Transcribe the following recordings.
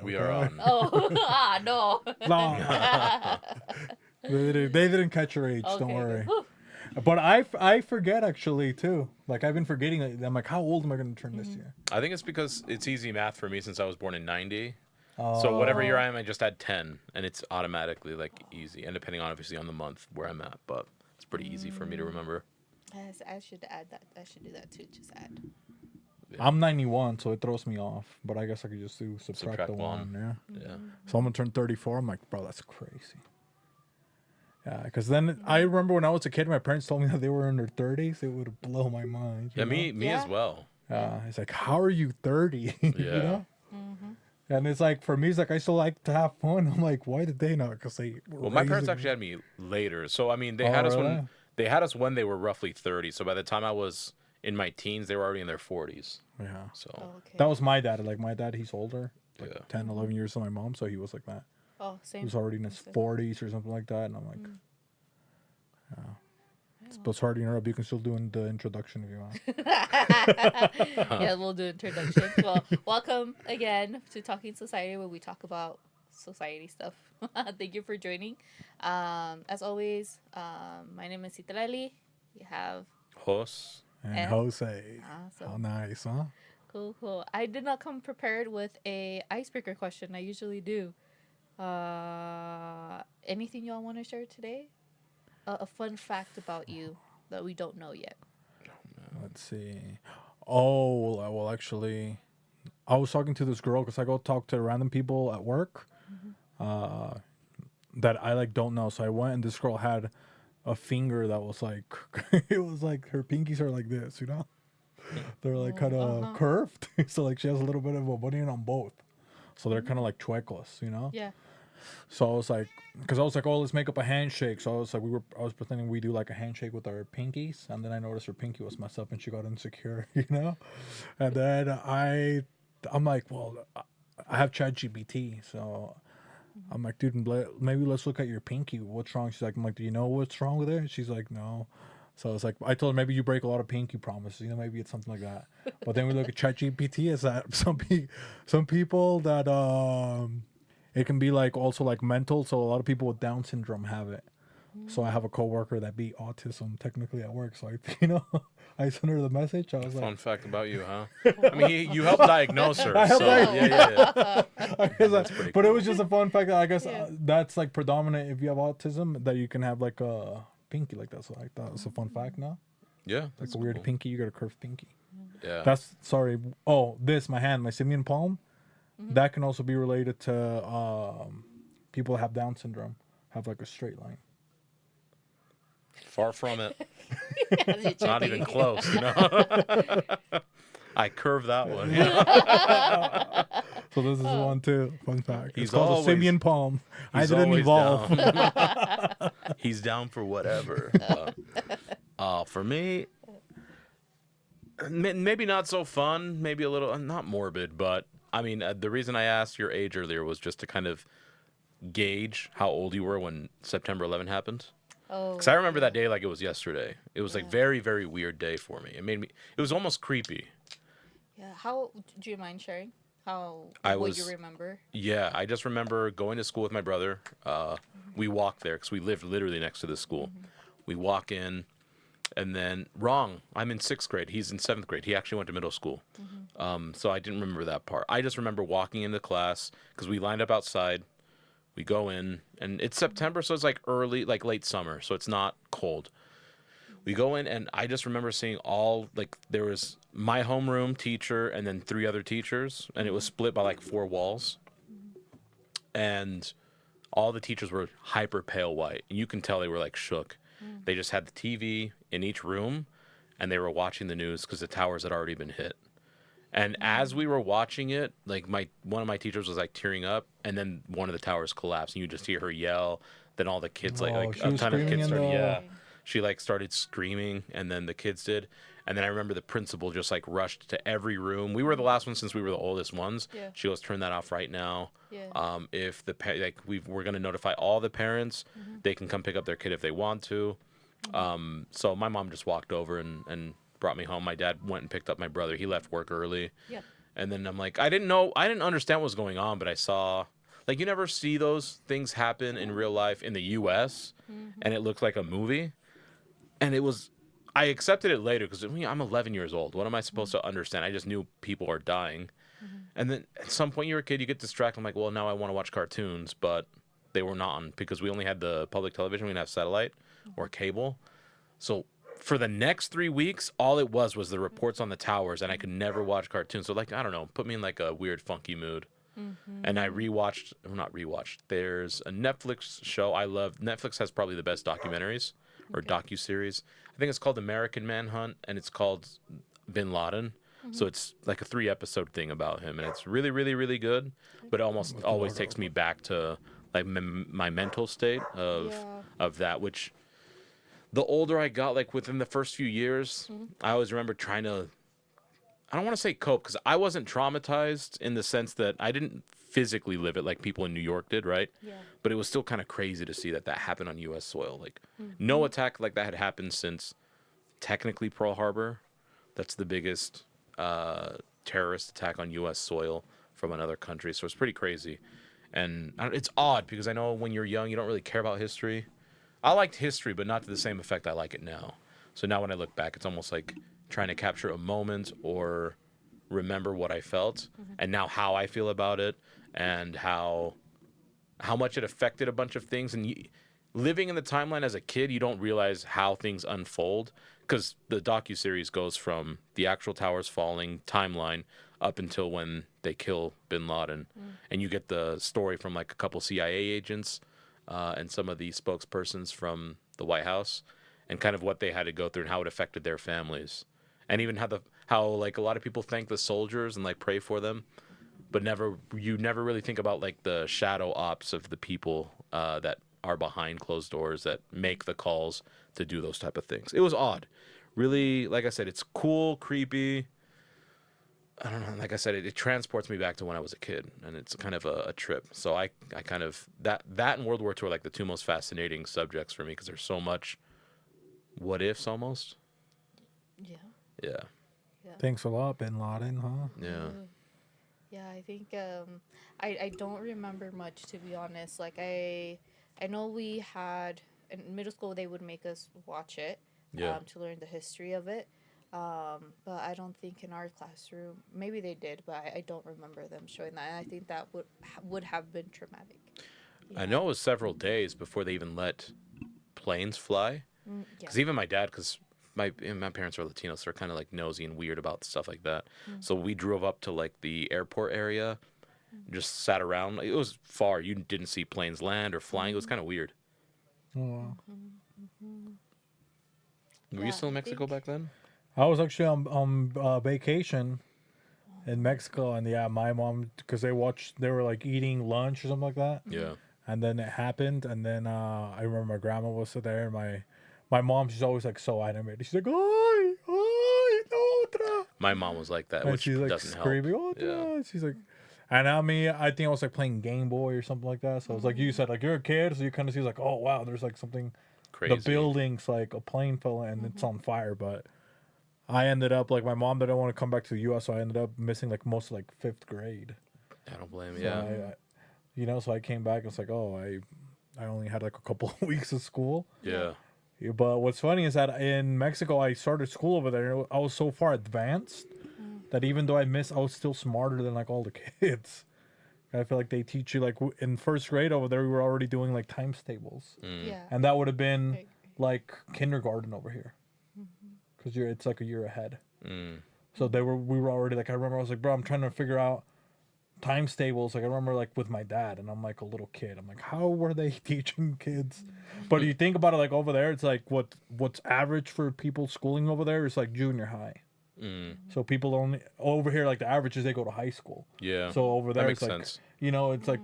We are on. Oh, no. No. They didn't catch your age. Don't Okay, worry. good. But I forget actually too. Like I've been forgetting. I'm like, how old am I going to turn this year? I think it's because it's easy math for me since I was born in 90. Oh. So whatever year I am, I just add 10, and it's automatically like easy. And depending on obviously on the month where I'm at, but it's pretty easy for me to remember. Yes, I should add that. I should do that too. Just add. I'm 91, so it throws me off. But I guess I could just do subtract the one. one. Yeah. Yeah. So I'm gonna turn 34. I'm like, bro, that's crazy. Yeah, because then I remember when I was a kid, my parents told me that they were in their 30s. It would blow my mind. Yeah, you me Yeah. as well. know? It's like, how are you 30? You Yeah. know? And it's like, for me, it's like, I still like to have fun. I'm like, why did they not? Because they were Well, my parents raising actually had me later. So I mean, they Oh, had us really? when they were roughly 30. So by the time I was in my teens, they were already in their 40s. me. Yeah. So Okay. That was my dad. Like, my dad, he's older. Like Yeah. 10, 11 years than my mom. So he was like that. Oh, He same. was already in his Same. 40s or something like that. And I'm like, yeah. But sorry to interrupt. You can still do the introduction if you want. Yeah, we'll do introduction. Well, welcome again to Talking Society, where we talk about society stuff. Thank you for joining. As always, my name is Citrali. We have Hos. And And- Jose. awesome. How nice, huh? Cool. I did not come prepared with a icebreaker question. I usually do. Anything y'all want to share today? A fun fact about you that we don't know yet. Let's see. Oh, well, actually, I was talking to this girl because I go talk to random people at work that I like don't know. So I went and this girl had a finger that was like, it was like her pinkies are like this, you know? They're like kind of curved. So like she has a little bit of a bunion on both. So they're kind of like chuecos, you know? Yeah. So I was like, because I was like, oh, let's make up a handshake. So I was like, I was pretending we do like a handshake with our pinkies, and then I noticed her pinky was messed up, and she got insecure, you know. And then I'm like, well, I have ChatGPT, so I'm like, dude, maybe let's look at your pinky. What's wrong? She's like, I'm like, do you know what's wrong with it? And she's like, no. So I was like, I told her maybe you break a lot of pinky promises, you know, maybe it's something like that. But then we look at ChatGPT, is that some people that it can be like also like mental. So a lot of people with Down syndrome have it. So I have a coworker that beat autism technically at work. So I sent her the message. I was Fun like, fact about you, huh? I mean, you helped diagnose her. I helped so, diagnose- yeah. I guess That's pretty but it cool. was just a fun fact that I guess Yeah. that's like predominant if you have autism, that you can have like a pinky like that. So I thought it was a fun fact now. Yeah, Like that's a weird cool. pinky, you got a curved pinky. Yeah. That's sorry. Oh, my hand, my simian palm. That can also be related to people that have Down syndrome, have like a straight line. Far from it. It's Not even close, you know? I curved that one. You know? So this is one too. Fun fact. He's It's called a always- simian palm. I He's didn't always evolve. down. He's down for whatever. For me, maybe not so fun. Maybe a little, not morbid, but I mean, the reason I asked your age earlier was just to kind of gauge how old you were when September 11 happened. Oh. Because I remember that day like it was yesterday. It was like very, very weird day for me. It was almost creepy. Yeah. How do you mind sharing? How I what was- you remember? Yeah, I just remember going to school with my brother. We walked there because we lived literally next to the school. We walk in, and then I'm in 6th grade. He's in 7th grade. He actually went to middle school. So I didn't remember that part. I just remember walking into class because we lined up outside. We go in, and it's September, so it's like late summer, so it's not cold. We go in, and I just remember seeing there was my homeroom teacher and then 3 other teachers, and it was split by like 4 walls. And all the teachers were hyper pale white, and you can tell they were like shook. They just had the TV in each room, and they were watching the news because the towers had already been hit. And as we were watching it, like one of my teachers was like tearing up, and then one of the towers collapsed, and you just hear her yell. Then all the kids Oh, like she a was ton of screaming kids in started, the- yeah. She like started screaming, and then the kids did. And then I remember the principal just like rushed to every room. We were the last ones since we were the oldest ones. Yeah. She goes, turn that off right now. Yeah. If we're gonna notify all the parents, they can come pick up their kid if they want to. So my mom just walked over and brought me home. My dad went and picked up my brother. He left work early. Yep. And then I'm like, I didn't understand what was going on, but I saw, like, you never see those things happen in real life in the U.S. And it looked like a movie. And I accepted it later because I'm 11 years old. What am I supposed to understand? I just knew people are dying. And then at some point you're a kid, you get distracted. I'm like, well, now I want to watch cartoons, but they were not on because we only had the public television. We didn't have satellite or cable. So for the next 3 weeks, all it was the reports on the towers, and I could never watch cartoons. So, like, I don't know, put me in like a weird, funky mood. And I not rewatched. There's a Netflix show I love. Netflix has probably the best documentaries or docuseries. I think it's called American Manhunt, and it's called Bin Laden. So it's like a 3-episode thing about him, and it's really, really, really good. But it almost always takes me back to like my mental state of that. Which the older I got, like within the first few years, I always remember trying to. I don't want to say cope because I wasn't traumatized in the sense that I didn't physically live it like people in New York did, right? Yeah. But it was still kind of crazy to see that happened on U.S. soil. Like no attack like that had happened since technically Pearl Harbor. That's the biggest terrorist attack on U.S. soil from another country. So it's pretty crazy. And it's odd because I know when you're young, you don't really care about history. I liked history, but not to the same effect I like it now. So now when I look back, it's almost like trying to capture a moment or remember what I felt and now how I feel about it and how much it affected a bunch of things. And living in the timeline as a kid, you don't realize how things unfold because the docuseries goes from the actual towers falling timeline up until when they kill bin Laden. And you get the story from like a couple CIA agents and some of the spokespersons from the White House and kind of what they had to go through and how it affected their families. And even how like a lot of people thank the soldiers and like pray for them, but you never really think about like the shadow ops of the people that are behind closed doors that make the calls to do those type of things. It was odd. Really, like I said, it's cool, creepy. I don't know. Like I said, it transports me back to when I was a kid, and it's kind of a trip. So I kind of that and World War II are like the two most fascinating subjects for me because there's so much what ifs almost. Yeah. Yeah. Thanks a lot, Bin Laden, huh? Yeah. Yeah, I think I don't remember much, to be honest. Like I know we had in middle school they would make us watch it to learn the history of it. But I don't think in our classroom, maybe they did, but I don't remember them showing that. And I think that would have been traumatic. I know it was several days before they even let planes fly. Because even my dad, because my parents are Latino, so they're kind of like nosy and weird about stuff like that. So we drove up to like the airport area, just sat around. It was far. You didn't see planes land or flying. It was kind of weird. Oh, wow. Were you still in Mexico back then? I was actually on vacation in Mexico, and yeah, my mom, because they were like eating lunch or something like that. Yeah. And then it happened, and then I remember my grandma was there, and my mom, she's always like so animated. She's like, "Ay, ay, otra." My mom was like that, And which she's like doesn't screaming, help. "Otra." Yeah. She's like, and I mean, I think I was like playing Game Boy or something like that. So it's like you said, like you're a kid, so you kind of see like, oh wow, there's like something. Crazy. The building's like a plane fell and it's on fire, but I ended up like my mom didn't want to come back to the U.S., so I ended up missing like most of like 5th grade. I don't blame So you. so I came back and it's like, oh, I only had like a couple of weeks of school. Yeah. But what's funny is that in Mexico, I started school over there. I was so far advanced that even though I was still smarter than like all the kids. I feel like they teach you like in 1st grade over there, we were already doing like times tables. Yeah. And that would have been like kindergarten over here. Because it's like a year ahead. So we were already like, I remember I was like, bro, I'm trying to figure out times tables. Like I remember like with my dad, and I'm like a little kid. I'm like, how were they teaching kids? But you think about it, like over there, it's like what's average for people schooling over there is like junior high. So people only over here, like the average is they go to high school. Yeah. So over there, that makes it's like sense. it's like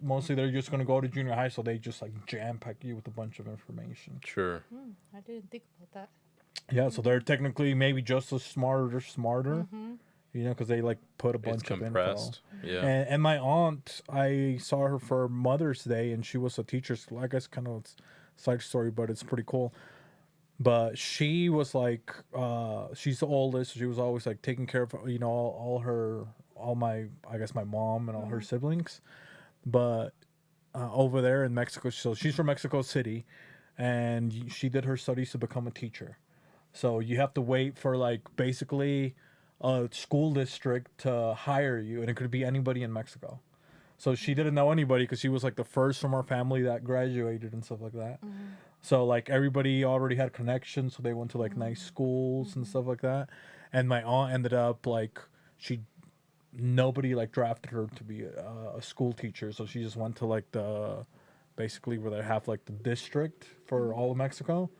mostly they're just gonna go to junior high, so they just like jam pack you with a bunch of information. Sure. I didn't think about that. Yeah, so they're technically maybe just as smarter. Because they like put a bunch It's of info. compressed. Yeah. And my aunt, I saw her for Mother's Day, and she was a teacher. So I guess kind of a side story, but it's pretty cool. But she was like, she's the oldest. She was always like taking care of all her all my, I guess my mom and all her siblings, but over there in Mexico, so she's from Mexico City, and she did her studies to become a teacher. So you have to wait for like basically a school district to hire you, and it could be anybody in Mexico. So she didn't know anybody because she was like the first from our family that graduated and stuff like that. So like everybody already had connections, so they went to like nice schools and stuff like that. And my aunt ended up like she nobody like drafted her to be a school teacher, so she just went to like the basically where they have like the district for all of Mexico,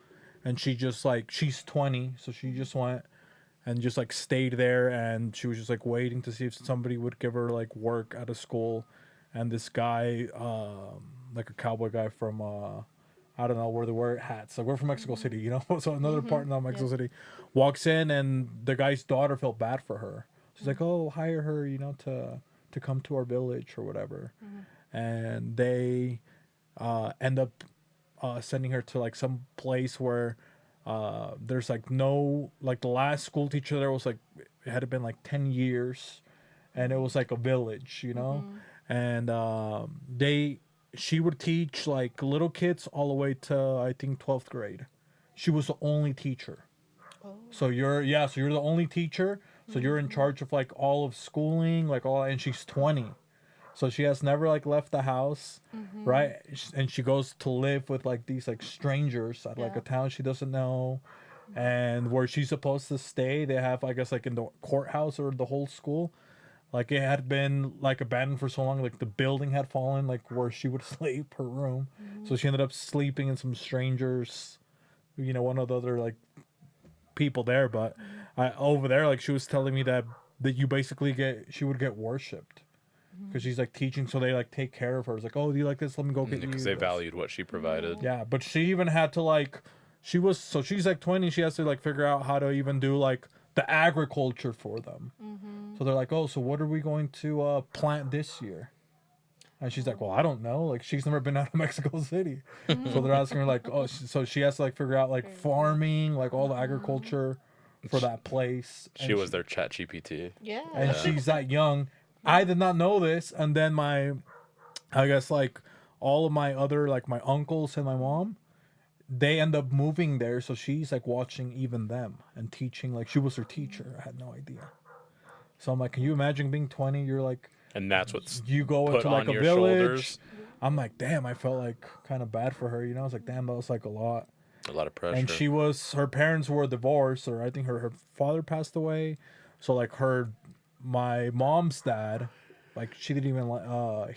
and she just like she's 20, so she just went and just like stayed there, and she was just like waiting to see if somebody would give her like work at a school, and this guy like a cowboy guy from I don't know where they wear hats. Like we're from Mexico City, you know. So another part in Mexico City walks in, and the guy's daughter felt bad for her. She's like, "Oh, hire her, you know, to come to our village or whatever." And they end up sending her to like some place where there's like no like the last school teacher there was like it had been like 10 years, and it was like a village, you know. And she would teach like little kids all the way to I think 12th grade. She was the only teacher. So you're the only teacher. So you're in charge of like all of schooling, like all, and she's 20. So she has never like left the house, right? And she goes to live with like these like strangers at like a town she doesn't know. And where she's supposed to stay, they have I guess like in the courthouse or the whole school, like it had been like abandoned for so long, like the building had fallen, like where she would sleep, her room. So she ended up sleeping in some strangers, you know, one of the other like people there. But over there, like she was telling me that you basically she would get worshipped because she's like teaching, so they like take care of her. It's like, oh, do you like this? Let me go get you. Because they valued what she provided. Yeah, but she even had to like, she's like 20. She has to like figure out how to even do like the agriculture for them. So they're like, oh, so what are we going to plant this year? And she's like, well, I don't know. Like, she's never been out of Mexico City. So they're asking her, like, oh, so she has to, like, figure out, like, farming, like, all the agriculture for that place. She was their chat GPT. Yeah. And she's that young. I did not know this. And then I guess, like, all of my other, like, my uncles and my mom, they end up moving there. So she's, like, watching even them and teaching. Like, she was their teacher. I had no idea. So I'm like, can you imagine being 20? You're, like... And that's what's you go put into like on a your village. shoulders. I'm like, damn, I felt like kind of bad for her, you know. I was like, damn, that was like a lot. A lot of pressure. And her parents were divorced, or I think her father passed away. So like my mom's dad, like she didn't even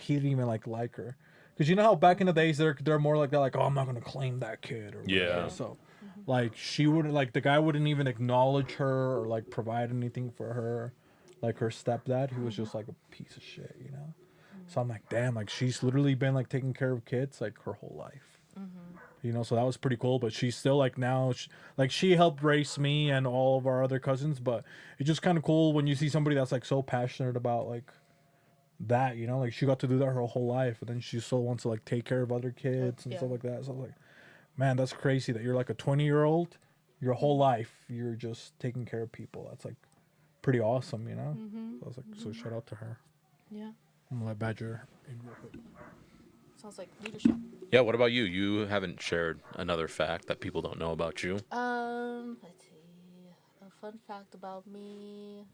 he didn't even like her, because you know how back in the days they're more like that, like, oh, I'm not gonna claim that kid or whatever. Yeah. So like she wouldn't, like the guy wouldn't even acknowledge her or like provide anything for her. Like her stepdad, who was just like a piece of shit, you know. So I'm like, damn, like she's literally been like taking care of kids like her whole life, you know. So that was pretty cool. But she's still like now, she helped raise me and all of our other cousins. But it's just kind of cool when you see somebody that's like so passionate about like that, you know. Like she got to do that her whole life, and then she still wants to like take care of other kids and stuff like that. So I was like, man, that's crazy that you're like a 20-year-old, your whole life you're just taking care of people. That's like pretty awesome, you know. So I was like, so shout out to her. Yeah. I'm gonna let Badger in real quick. Sounds like leadership. Yeah, what about you? You haven't shared another fact that people don't know about you. Let's see. A fun fact about me.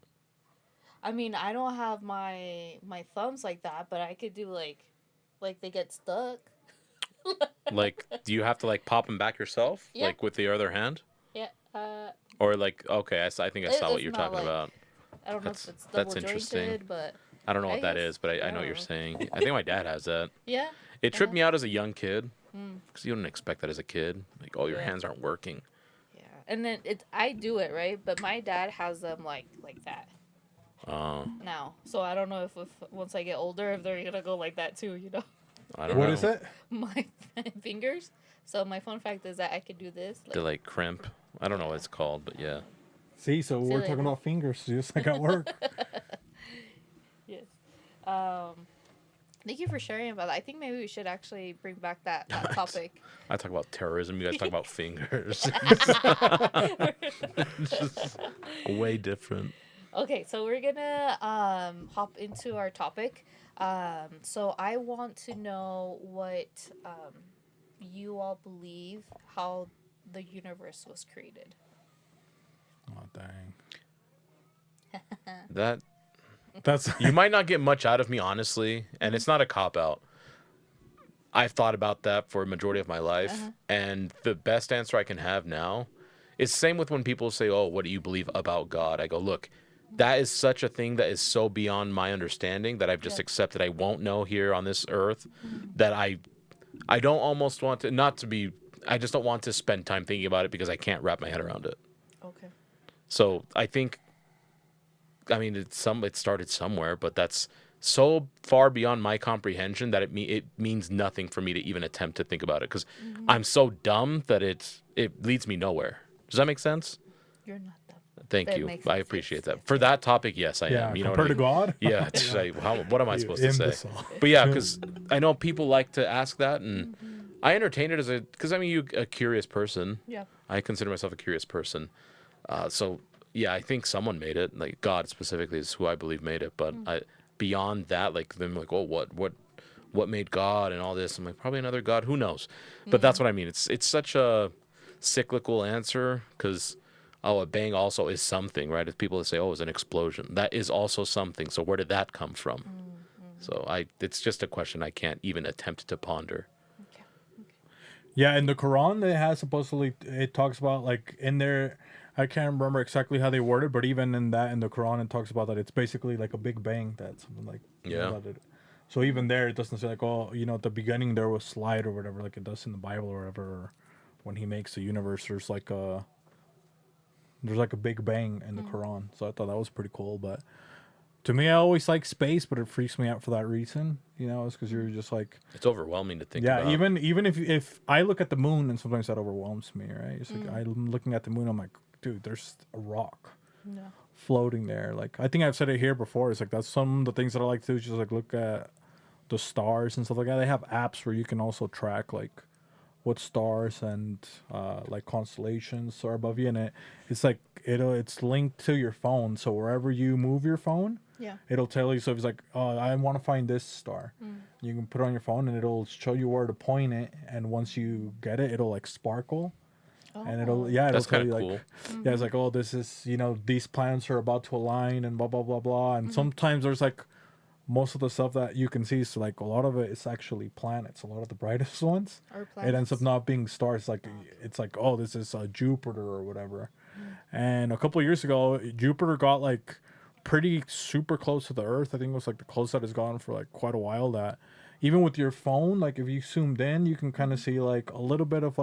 I mean, I don't have my thumbs like that, but I could do like they get stuck. Like, do you have to like pop them back yourself, Yeah. like with the other hand, Yeah. or like okay, I think I saw what It's you're not talking like- about. I don't know That's- if it's that's double interesting. jointed, but I don't know what I that guess- is, but I know what you're Oh. saying. I think my dad has that. yeah. It tripped Yeah. me out as a young kid because you don't expect that as a kid. Like, oh, your Yeah. hands aren't working. Yeah. And then I do it, right? But my dad has them like that now. So I don't know if once I get older if they're gonna go like that too, you know. I don't know. What is it? My fingers. So my fun fact is that I could do this. To like crimp. I don't know what it's called, but yeah. See, so we're later. talking about fingers, just like at work. Yes. Thank you for sharing about that. I think maybe we should actually bring back that topic. I talk about terrorism. You guys talk about fingers. It's just way different. Okay, so we're gonna hop into our topic. So I want to know what you all believe how the universe was created. Oh dang. That That's you might not get much out of me, honestly, and it's not a cop out. I've thought about that for a majority of my life, Uh-huh. and the best answer I can have now is same with when people say, "Oh, what do you believe about God?" I go, "Look, that is such a thing that is so beyond my understanding that I've just Yeah. accepted I won't know here on this earth Mhm. that I don't almost want to not to be I just don't want to spend time thinking about it because I can't wrap my head around it." Okay. So, I think I mean, it started somewhere, but that's so far beyond my comprehension that it means nothing for me to even attempt to think about it because Hmm. I'm so dumb that it leads me nowhere. Does that make sense? You're not dumb. Thank That you. makes I sense. Yes. appreciate that. Yes. For Yes. that topic, yes, I yeah. am. You know what I Compared to mean? God. Yeah. It's Yeah. like, what am I You supposed to say? imbecile. But yeah, because I know people like to ask that, and Hmm. I entertain it as because I mean, you a curious person. Yeah. I consider myself a curious person. So yeah, I think someone made it. Like God specifically is who I believe made it. But beyond that, like them, like oh, what made God and all this? I'm like probably another God. Who knows? But Yeah. that's what I mean. It's such a cyclical answer because a bang also is something, right? If people say oh, it's an explosion, that is also something. So where did that come from? Mm-hmm. So it's just a question I can't even attempt to ponder. Okay. Okay. Yeah, in the Quran, it has supposedly it talks about like in there. I can't remember exactly how they worded, but even in that in the Quran, it talks about that it's basically like a big bang. That's something like Yeah. that. So even there, it doesn't say like oh at the beginning there was light or whatever like it does in the Bible or whatever. Or when he makes the universe, there's like a big bang in the Mm. Quran. So I thought that was pretty cool. But to me, I always like space, but it freaks me out for that reason. It's because you're just like It's overwhelming to think yeah, about. even if I look at the moon and sometimes that overwhelms me, right? It's like Mm. I'm looking at the moon, I'm like, dude, there's a rock No. floating there. Like I think I've said it here before. It's like that's some of the things that I like to do. Is just like look at the stars and stuff like that. They have apps where you can also track like what stars and like constellations are above you, and it's like it's linked to your phone. So wherever you move your phone, Yeah. it'll tell you. So if it's like, oh, I want to find this star, Mm. you can put it on your phone, and it'll show you where to point it. And once you get it, it'll like sparkle, and Oh. it'll That's tell kind of you like, cool. yeah, it's Mm-hmm. like, oh, this is these planets are about to align, and blah blah blah blah. And Mm-hmm. sometimes there's like most of the stuff that you can see, so like a lot of it is actually planets. A lot of the brightest ones, Or it ends up planets. not being stars. Like it's like, oh, this is Jupiter or whatever. And a couple of years ago, Jupiter got like pretty super close to the Earth. I think it was like the closest that it's gone for like quite a while. That even with your phone, like if you zoomed in, you can kind of see like a little bit of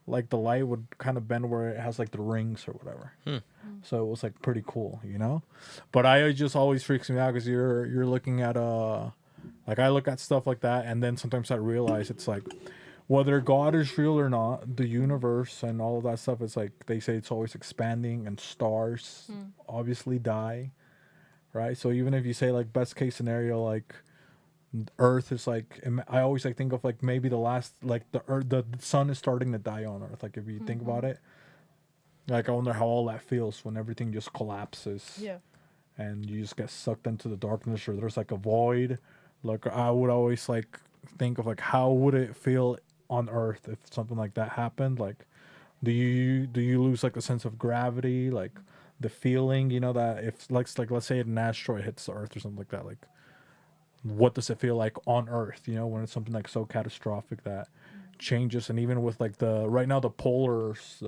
like the light would kind of bend where it has like the rings or whatever. Hmm. So it was like pretty cool. But I it just always freaks me out because you're looking at like I look at stuff like that, and then sometimes I realize it's like whether God is real or not, the universe and all of that stuff. It's like they say it's always expanding, and stars Mm. obviously die, right? So even if you say like best case scenario, like Earth is like I always like think of like maybe the last like the Earth, the sun is starting to die on Earth. Like if you think Mm-hmm. about it, like I wonder how all that feels when everything just collapses Yeah. and you just get sucked into the darkness, or there's like a void. Like I would always like think of like how would it feel on Earth if something like that happened? Like do you lose like the sense of gravity, like the feeling, that if like let's say an asteroid hits the Earth or something like that, like what does it feel like on Earth, when it's something like so catastrophic that changes. And even with like the right now the poles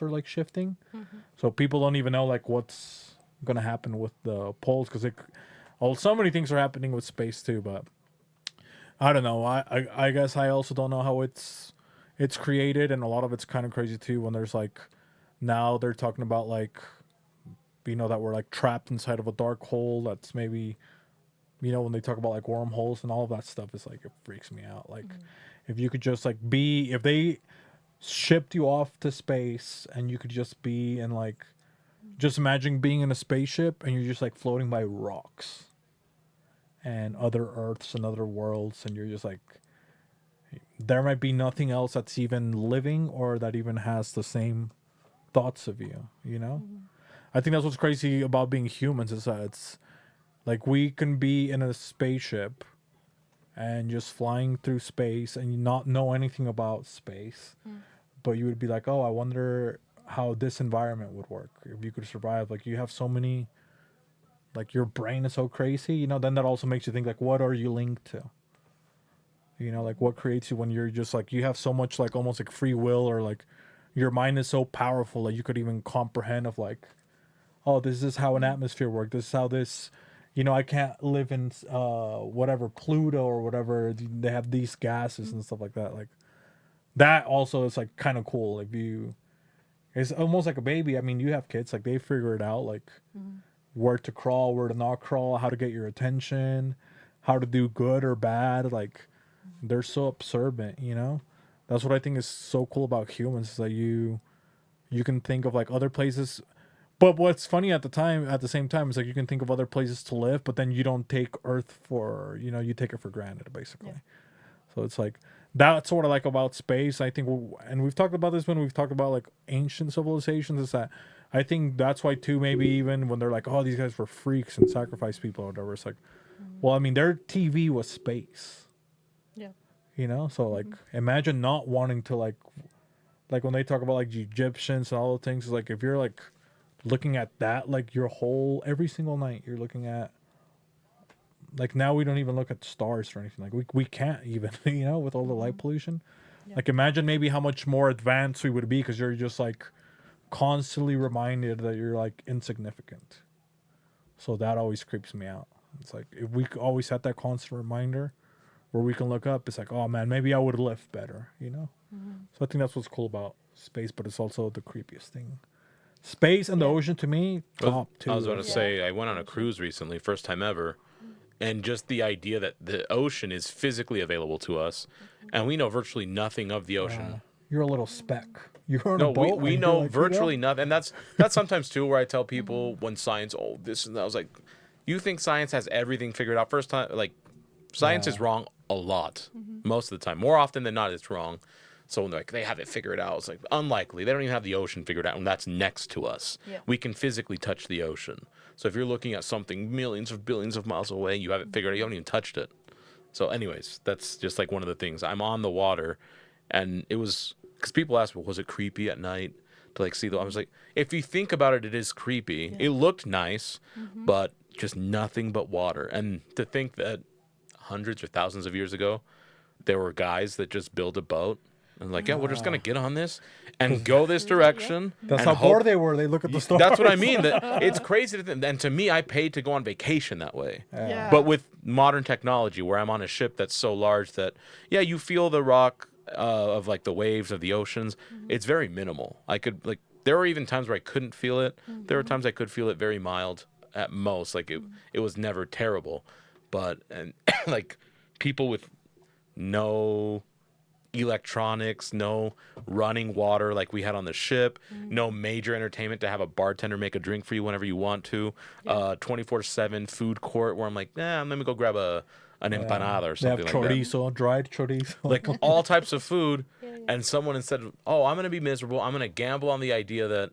are like shifting, Mm-hmm. so people don't even know like what's gonna happen with the poles because so many things are happening with space too. But I don't know. I guess I also don't know how it's created, and a lot of it's kind of crazy too. When there's like now they're talking about like that we're like trapped inside of a dark hole. That's maybe when they talk about like wormholes and all of that stuff, it's like it freaks me out. Like if you could just like if they shipped you off to space and you could just be in like just imagine being in a spaceship and you're just like floating by rocks and other earths and other worlds, and you're just like there might be nothing else that's even living or that even has the same thoughts of you. I think that's what's crazy about being humans is that it's like we can be in a spaceship and just flying through space and not know anything about space, but you would be like, oh, I wonder how this environment would work if you could survive. Like you have so many, like your brain is so crazy, you know. Then that also makes you think like, what are you linked to? You know, like what creates you when you're just like you have so much like almost like free will or like your mind is so powerful that you could even comprehend of like, oh, this is how an atmosphere works. This is how this, you know, I can't live in whatever Pluto or whatever. They have these gases and stuff like that. Like that also is like kind of cool. If you, it's almost like a baby. I mean, you have kids, like they figure it out, like where to crawl, where to not crawl, how to get your attention, how to do good or bad. Like they're so observant, you know. That's what I think is so cool about humans is that you can think of like other places. But what's funny at the same time, is like you can think of other places to live, but then you don't take Earth for, you know, you take it for granted, basically. Yeah. So it's like that's what I like about space. I think, and we've talked about this when we've talked about like ancient civilizations. Is that I think that's why too. Maybe even when they're like, oh, these guys were freaks and sacrificed people or whatever. It's like, well, I mean, their TV was space. Yeah. You know, so like imagine not wanting to like when they talk about like the Egyptians and all the things. It's like if you're like looking at that like your whole every single night you're looking at like now we don't even look at stars or anything like we can't even you know with all the light pollution. Yeah. Like imagine maybe how much more advanced we would be because you're just like constantly reminded that you're like insignificant. So that always creeps me out. It's like if we always had that constant reminder where we can look up, it's like, oh man, maybe I would have lived better, you know. So I think that's what's cool about space, but it's also the creepiest thing. Space and the ocean to me, top two. I was about to Yeah. say, I went on a cruise recently, first time ever, and just the idea that the ocean is physically available to us, and we know virtually nothing of the ocean. You're a little speck. You're on No, a boat. we and know you're like, virtually you know? nothing, and that's sometimes too where I tell people when science, oh this and that, I was like, you think science has everything figured out? First time, like, science is Yeah. wrong a lot, most of the time, more often than not, it's wrong. So when they're like they have it figured out, it's like unlikely. They don't even have the ocean figured out, and that's next to us. Yeah. We can physically touch the ocean. So if you're looking at something millions of billions of miles away, you have it figured out. You haven't even touched it. So, anyways, that's just like one of the things. I'm on the water, and it was because people ask me, was it creepy at night to like see the? I was like, if you think about it, it is creepy. It looked nice, but just nothing but water. And to think that hundreds or thousands of years ago, there were guys that just built a boat and like, yeah, we're just gonna get on this and go this direction. That's and how hope- bored they were. They look at the stars. That's what I mean. That it's crazy to think. And to me, I paid to go on vacation that way. Yeah. But with modern technology, where I'm on a ship that's so large that, yeah, you feel the rock of like the waves of the oceans. It's very minimal. I could like there were even times where I couldn't feel it. There were times I could feel it very mild at most. Like it was never terrible. But and like people with no electronics, no running water like we had on the ship, no major entertainment to have a bartender make a drink for you whenever you want to, 24/7 food court where I'm like, let me go grab an empanada or They have something like that. chorizo, dried chorizo. Like all types of food, Yeah. and someone instead of, oh, I'm going to be miserable, I'm going to gamble on the idea that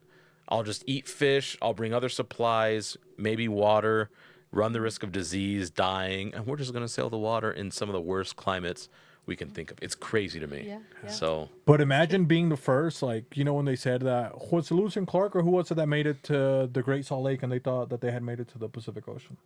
I'll just eat fish, I'll bring other supplies, maybe water, run the risk of disease, dying, and we're just going to sail the water in some of the worst climates we can think of. It's crazy to me. Yeah. So But imagine being the first, like, you know, when they said that, was it Lewis and Clark or who was it that made it to the Great Salt Lake and they thought that they had made it to the Pacific Ocean?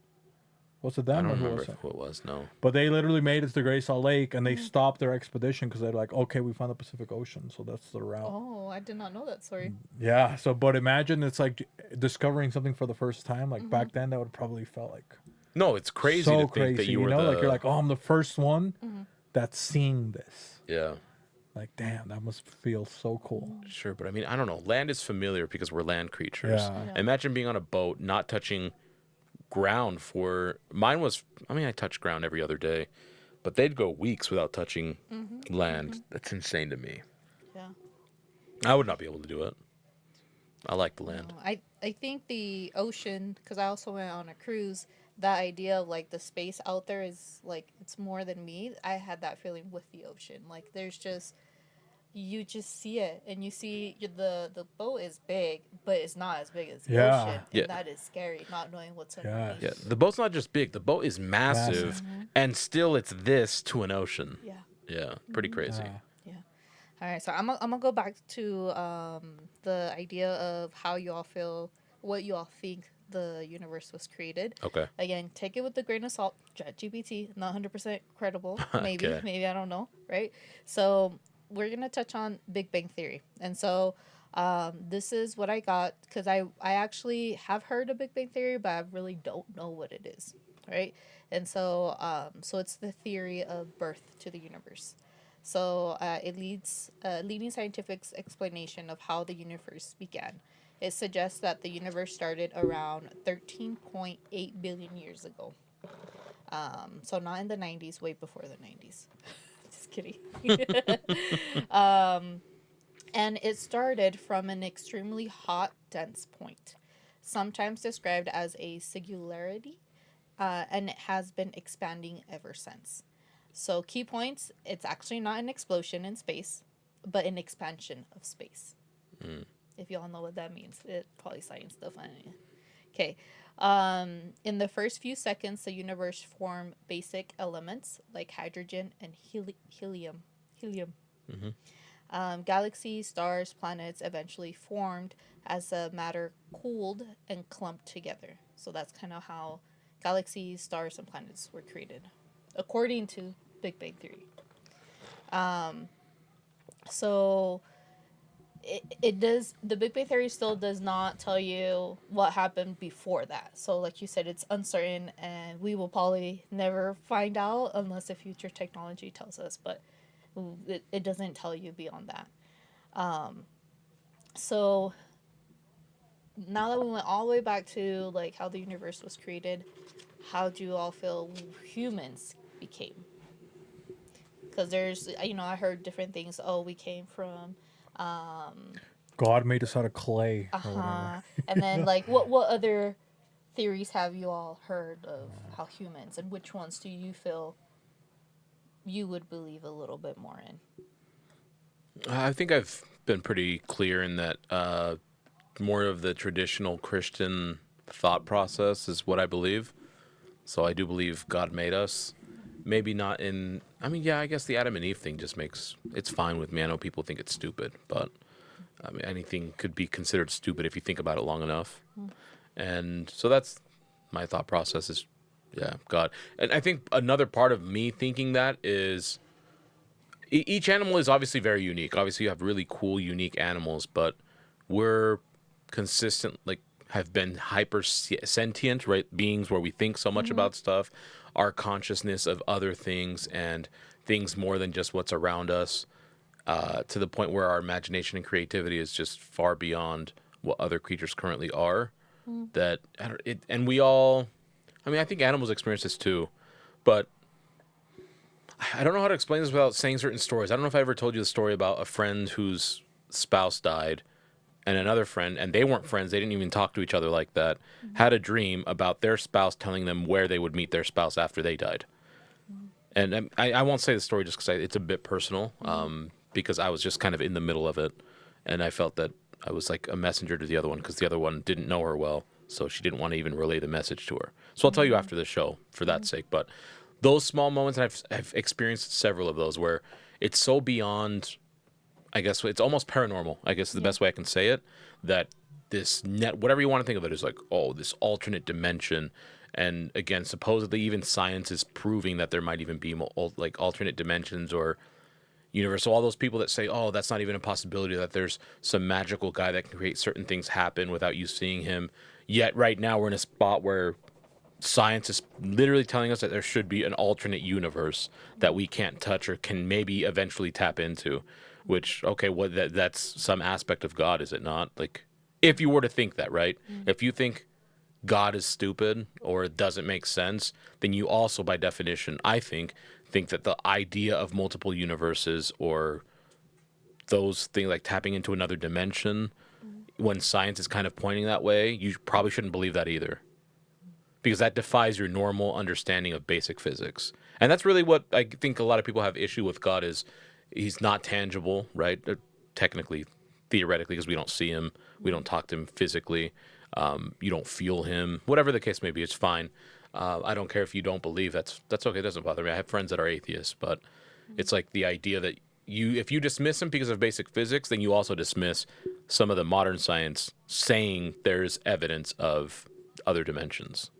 Was it I them don't or who remember was it? who it was. No. But they literally made it to the Great Salt Lake and they stopped their expedition because they're like, okay, we found the Pacific Ocean, so that's the route. Oh, I did not know that. Sorry. Yeah, so, but imagine it's like discovering something for the first time. Like back then, that would probably felt like No, it's crazy so to think crazy. that you were know, the. like you're like, oh, I'm the first one that's seeing this. Yeah, Like, damn, that must feel so cool. sure, but I mean, I don't know. Land is familiar because we're land creatures. Yeah. Yeah. Imagine being on a boat, not touching ground for. Mine was. I mean, I touch ground every other day, but they'd go weeks without touching land. That's insane to me. Yeah. I would not be able to do it. I like the land. No, I think the ocean, because I also went on a cruise, that idea of like the space out there is like it's more than me. I had that feeling with the ocean. Like there's just you just see it, and you see the boat is big, but it's not as big as the Yeah. ocean, and Yeah. that is scary, not knowing what's Yes. underneath. Yeah, the boat's not just big; the boat is massive, and still it's this to an ocean. Yeah. Yeah, pretty crazy. Yeah. All right, so I'm gonna go back to the idea of how you all feel, what you all think the universe was created. Okay. Again, take it with a grain of salt. ChatGPT, not 100% credible. Maybe, Okay. maybe I don't know, right? So we're gonna touch on Big Bang Theory, and so this is what I got because I actually have heard of Big Bang Theory, but I really don't know what it is, right? And so so it's the theory of birth to the universe. So it leads leading scientific explanation of how the universe began. It suggests that the universe started around 13.8 billion years ago. So not in the 90s, way before the 90s. Just kidding. And it started from an extremely hot, dense point, sometimes described as a singularity, and it has been expanding ever since. So, key points, it's actually not an explosion in space, but an expansion of space. If you all know what that means, it probably science stuff. Okay. In the first few seconds, the universe formed basic elements like hydrogen and helium. Helium. Galaxies, stars, planets eventually formed as the matter cooled and clumped together. So that's kind of how galaxies, stars, and planets were created, according to Big Bang Theory. So it does, the Big Bang Theory still does not tell you what happened before that. So like you said, it's uncertain, and we will probably never find out unless the future technology tells us, but it doesn't tell you beyond that. So now that we went all the way back to like how the universe was created, how do you all feel humans became? Because there's, you know, I heard different things. Oh, we came from God made us out of clay or whatever. and then like what other theories have you all heard of how humans, and which ones do you feel you would believe a little bit more in? I think I've been pretty clear in that more of the traditional Christian thought process is what I believe. So I do believe God made us. Maybe not in. I mean, yeah, I guess the Adam and Eve thing just makes it's fine with me. I know people think it's stupid, but I mean, anything could be considered stupid if you think about it long enough. And so that's my thought process is, yeah, God. And I think another part of me thinking that is each animal is obviously very unique. Obviously, you have really cool, unique animals, but we're consistent, like, have been hyper sentient, right? Beings where we think so much about stuff, our consciousness of other things and things more than just what's around us, to the point where our imagination and creativity is just far beyond what other creatures currently are. That and we all, I mean, I think animals experience this too, but I don't know how to explain this without saying certain stories. I don't know if I ever told you the story about a friend whose spouse died and another friend, and they weren't friends. They didn't even talk to each other like that, had a dream about their spouse telling them where they would meet their spouse after they died. And I won't say the story just because it's a bit personal, because I was just kind of in the middle of it. And I felt that I was like a messenger to the other one because the other one didn't know her well. So she didn't want to even relay the message to her. So I'll tell you after the show for that sake. But those small moments, and I've experienced several of those where it's so beyond, I guess it's almost paranormal, I guess is the best way I can say it, that this whatever you want to think of it, is like, oh, this alternate dimension. And again, supposedly even science is proving that there might even be like alternate dimensions or universe. So all those people that say, oh, that's not even a possibility, that there's some magical guy that can create certain things happen without you seeing him. Yet right now we're in a spot where science is literally telling us that there should be an alternate universe that we can't touch or can maybe eventually tap into, which, okay, that's some aspect of God, is it not? Like, if you were to think that, right? If you think God is stupid or it doesn't make sense, then you also, by definition, I think that the idea of multiple universes or those things like tapping into another dimension, when science is kind of pointing that way, you probably shouldn't believe that either, because that defies your normal understanding of basic physics. And that's really what I think a lot of people have issue with God is he's not tangible, right? Technically, theoretically, because we don't see him, we don't talk to him physically. You don't feel him. Whatever the case may be, it's fine. I don't care if you don't believe. That's okay. It doesn't bother me. I have friends that are atheists, but it's like the idea that if you dismiss him because of basic physics, then you also dismiss some of the modern science saying there's evidence of other dimensions.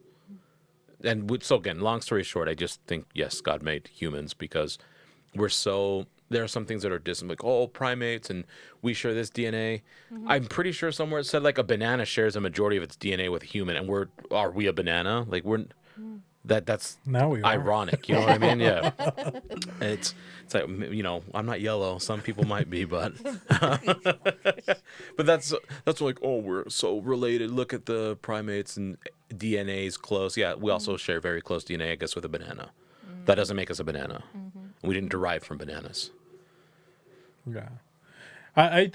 And so again, long story short, I just think yes, God made humans because there are some things that are distant, like primates, and we share this DNA. I'm pretty sure somewhere it said like a banana shares a majority of its DNA with a human, and are we a banana? Like that's Now we are. ironic. You know what I mean? Yeah. It's like, I'm not yellow. Some people might be, but but that's like, we're so related. Look at the primates and DNA's close. Yeah, we also share very close DNA, I guess, with a banana. That doesn't make us a banana. We didn't derive from bananas. Yeah. I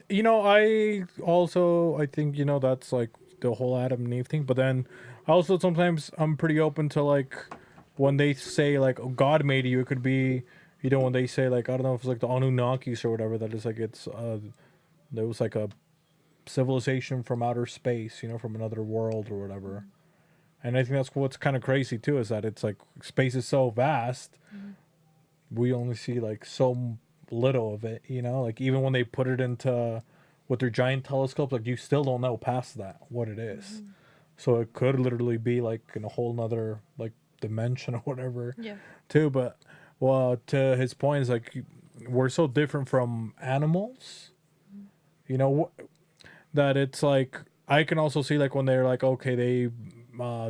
also think, that's like the whole Adam and Eve thing. But then also sometimes I'm pretty open to like when they say like, oh, God made you, it could be, when they say like, I don't know if it's like the Anunnakis or whatever, that is like, there was like a civilization from outer space, from another world or whatever. And I think that's what's kind of crazy too, is that it's like space is so vast, we only see like so little of it, like even when they put it into with their giant telescopes, like you still don't know past that what it is. So it could literally be like in a whole nother like dimension or whatever too. But well, to his point is like we're so different from animals, that it's like I can also see like when they're like, okay, they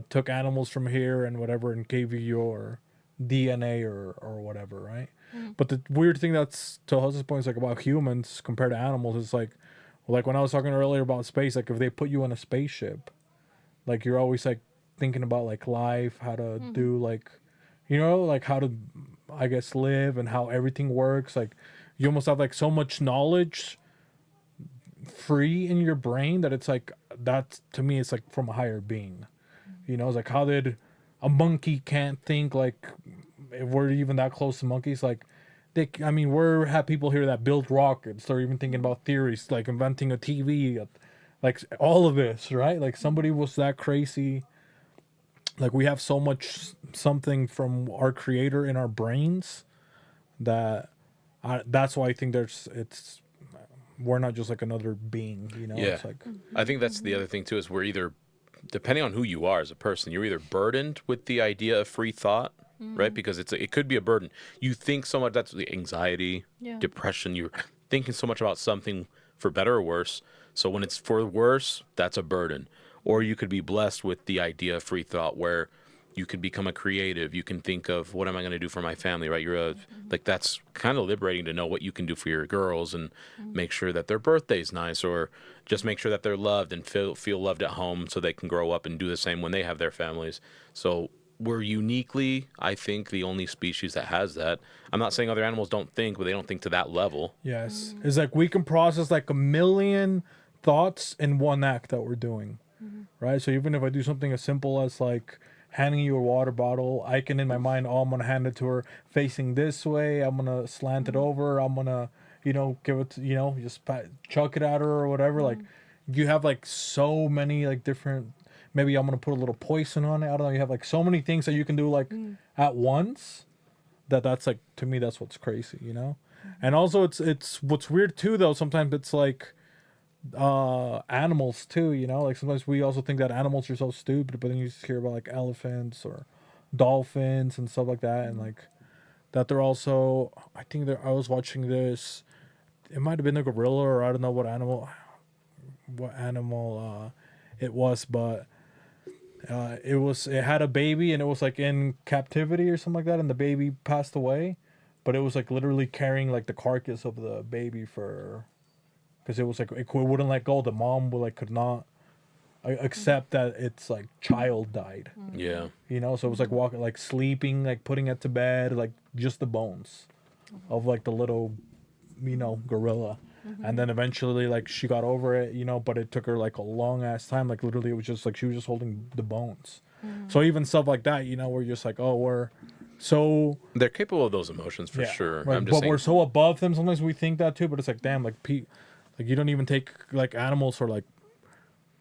took animals from here and whatever and gave you your DNA or whatever, right? But the weird thing that's to Huss's point is like about humans compared to animals is like when I was talking earlier about space, like if they put you in a spaceship, like you're always like thinking about like life, how to do like, like how to, I guess, live and how everything works. Like you almost have like so much knowledge free in your brain that it's like, that's to me, it's like from a higher being, it's like, how did a monkey can't think like, if we're even that close to monkeys, like we're have people here that build rockets. They're even thinking about theories, like inventing a TV, like all of this, right? Like somebody was that crazy. Like we have so much something from our creator in our brains that that's why I think we're not just like another being, Yeah. It's like, I think that's the other thing too, is we're either, depending on who you are as a person, you're either burdened with the idea of free thought, right? Because it could be a burden. You think so much, that's the anxiety, depression. You're thinking so much about something for better or worse. So when it's for worse, that's a burden. Or you could be blessed with the idea of free thought where you can become a creative. You can think of, what am I going to do for my family, right? Like that's kind of liberating to know what you can do for your girls and make sure that their birthday's nice, or just make sure that they're loved and feel loved at home so they can grow up and do the same when they have their families. So we're uniquely, I think, the only species that has that. I'm not saying other animals don't think, but they don't think to that level. yes. It's like we can process like a million thoughts in one act that we're doing, right? So even if I do something as simple as like handing you a water bottle, I can in my mind, I'm gonna hand it to her facing this way. I'm gonna slant it over. I'm gonna, give it, just chuck it at her or whatever. Like you have like so many like different. Maybe I'm gonna put a little poison on it. I don't know. You have like so many things that you can do like at once. That's like, to me, that's what's crazy, And also it's what's weird too though. Sometimes it's like animals too, like sometimes we also think that animals are so stupid, but then you just hear about like elephants or dolphins and stuff like that, and like that they're also, I think that I was watching this, it might have been a gorilla or I don't know what animal it was, but it had a baby and it was like in captivity or something like that, and the baby passed away, but it was like literally carrying like the carcass of the baby because it was like it wouldn't let go. The mom could not accept that its like child died. Yeah. So it was like walking, like sleeping, like putting it to bed, like just the bones of like the little, gorilla. And then eventually like she got over it, but it took her like a long ass time. Like literally it was just like she was just holding the bones. So even stuff like that, we're just like, oh, so They're capable of those emotions for yeah, sure. like, I'm just but saying. we're so above them. Sometimes we think that too, but it's like, damn, like like you don't even take like animals or like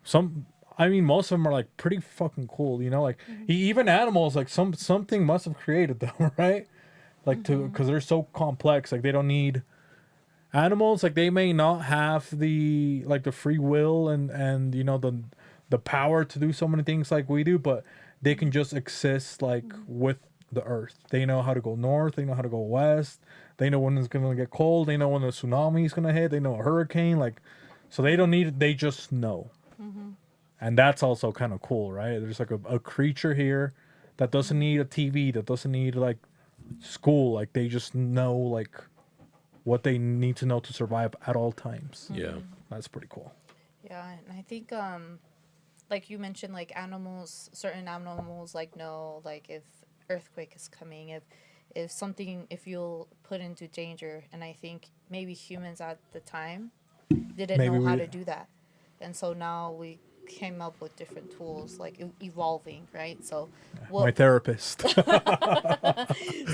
some. I mean, most of them are like pretty fucking cool, you know. Like even animals, like something must have created them, right? Like to because they're so complex. Like they don't need animals. Like they may not have the like the free will and you know the power to do so many things like we do, but they can just exist like with the earth. They know how to go north. They know how to go west. They know when it's gonna get cold. They know when the tsunami is gonna hit. They know a hurricane. Like, so they don't need it. They just know. And that's also kind of cool, right? There's like a creature here that doesn't need a TV, that doesn't need like school. Like they just know like what they need to know to survive at all times. Yeah. That's pretty cool. Yeah, and I think like you mentioned, like animals, certain animals like know like if earthquake is coming, if something, if you'll put into danger, and I think maybe humans at the time didn't Maybe know how we- to do that, and so now we came up with different tools like evolving, right? So My what therapist.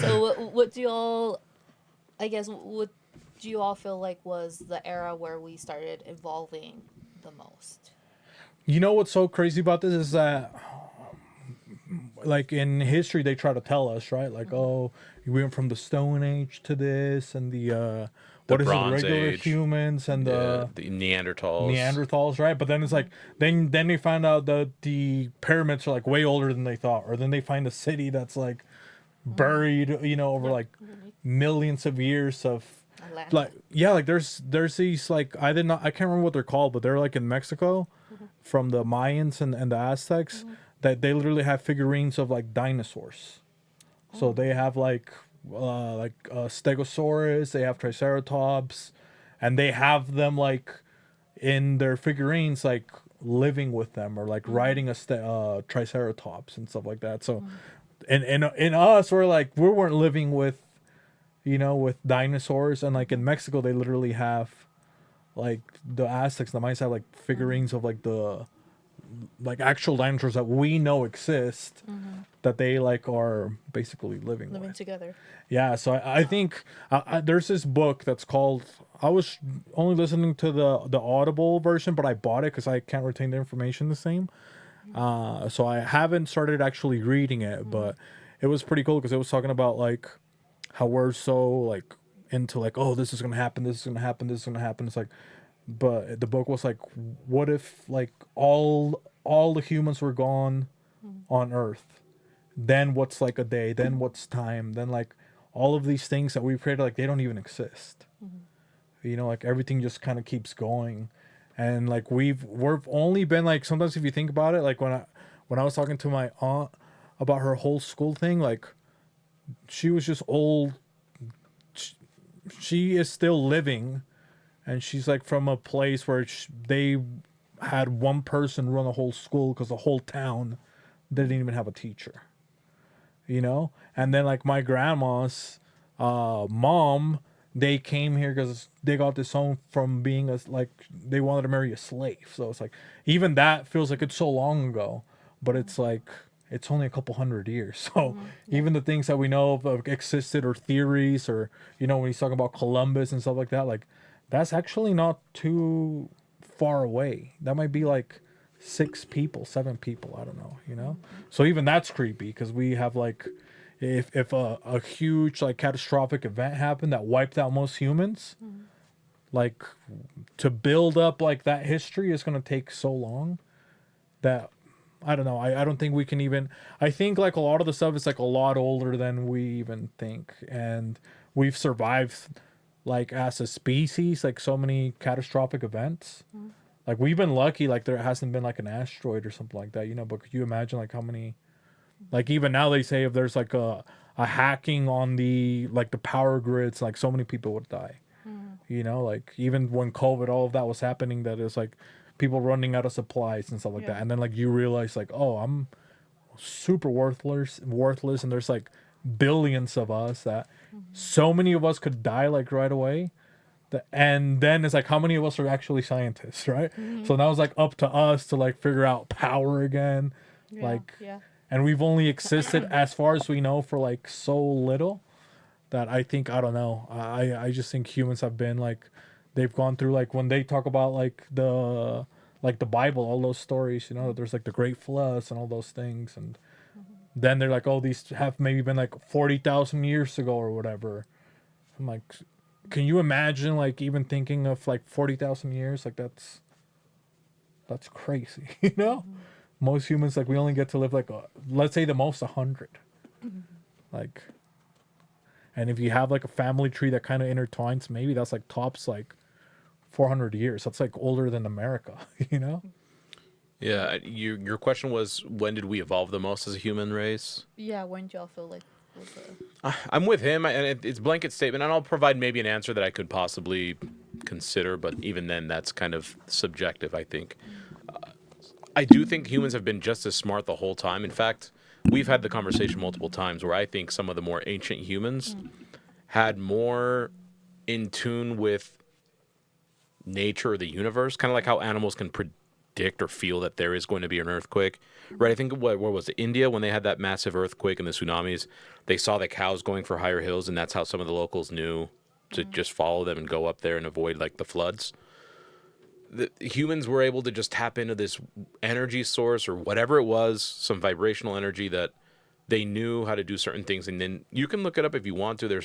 so what do y'all, I guess, what do you all feel like was the era where we started evolving the most? You know what's so crazy about this is that, like in history, they try to tell us, right? Like, oh, we went from the Stone Age to this, and the what is it, the Bronze regular Age. humans and Yeah, the the Neanderthals. Neanderthals, right? But then it's like then they find out that the pyramids are like way older than they thought, or then they find a city that's like buried, you know, over like millions of years of Atlanta. like yeah, like there's these like I can't remember what they're called, but they're like in Mexico from the Mayans and the Aztecs that they literally have figurines of like dinosaurs. So they have like Stegosaurus, they have Triceratops, and they have them like in their figurines like living with them or like riding a Triceratops and stuff like that. So in us we weren't living with you know with dinosaurs, and like in Mexico they literally have like the Aztecs, the Mayans have like figurines of like the like actual dinosaurs that we know exist that they like are basically living with. Together. Yeah, so I think there's this book that's called. I was only listening to the Audible version, but I bought it because I can't retain the information the same. So I haven't started actually reading it, but it was pretty cool because it was talking about like how we're so like into like, oh, this is gonna happen, this is gonna happen, this is gonna happen. It's like, but the book was like, what if like all the humans were gone on Earth? Then what's like a day? Then what's time? Then like all of these things that we've created, like they don't even exist. You know, like everything just kind of keeps going, and like we've only been like sometimes if you think about it, like when I was talking to my aunt about her whole school thing, like she was just old. She is still living, and she's like from a place where they had one person run a whole school because the whole town didn't even have a teacher. You know, and then like my grandma's mom, they came here because they got this home from being like they wanted to marry a slave. So it's like even that feels like it's so long ago, but it's like it's only a couple hundred years. So even the things that we know of existed or theories or you know when he's talking about Columbus and stuff like that, like that's actually not too far away. That might be like 6 people, 7 people, I don't know, you know. So even that's creepy because we have like if a huge like catastrophic event happened that wiped out most humans, like to build up like that history is going to take so long that I don't know. I don't think we can even. I think like a lot of the stuff is like a lot older than we even think, and we've survived like as a species like so many catastrophic events. Like we've been lucky, like there hasn't been like an asteroid or something like that, you know. But could you imagine like how many? Like even now they say if there's like a hacking on the like the power grids, like so many people would die. You know, like even when COVID, all of that was happening, that is like people running out of supplies and stuff like that, and then like you realize like, oh, I'm super worthless, and there's like billions of us that so many of us could die like right away. And then it's like how many of us are actually scientists, right? So now it's like up to us to like figure out power again, like Yeah. and we've only existed as far as we know for like so little that I think, I don't know. I just think humans have been like, they've gone through, like when they talk about like the Bible, all those stories, you know, there's like the great floods and all those things, and then they're like, oh, these have maybe been like 40,000 years ago or whatever. I'm like, can you imagine like even thinking of like 40,000 years? Like that's crazy, you know? Most humans, like, we only get to live like let's say the most 100. Like, and if you have like a family tree that kind of intertwines, maybe that's like tops like 400 years. That's like older than America, you know? Yeah, your question was, when did we evolve the most as a human race? Yeah, when do y'all feel like was I'm with him, and it's a blanket statement, and I'll provide maybe an answer that I could possibly consider, but even then, that's kind of subjective, I think. I do think humans have been just as smart the whole time. In fact, we've had the conversation multiple times where I think some of the more ancient humans had more in tune with nature or the universe, kind of like how animals can predict or feel that there is going to be an earthquake, right? I think what was it, India, when they had that massive earthquake and the tsunamis, they saw the cows going for higher hills, and that's how some of the locals knew to just follow them and go up there and avoid like the floods. The humans were able to just tap into this energy source or whatever it was, some vibrational energy that they knew how to do certain things. And then you can look it up if you want to.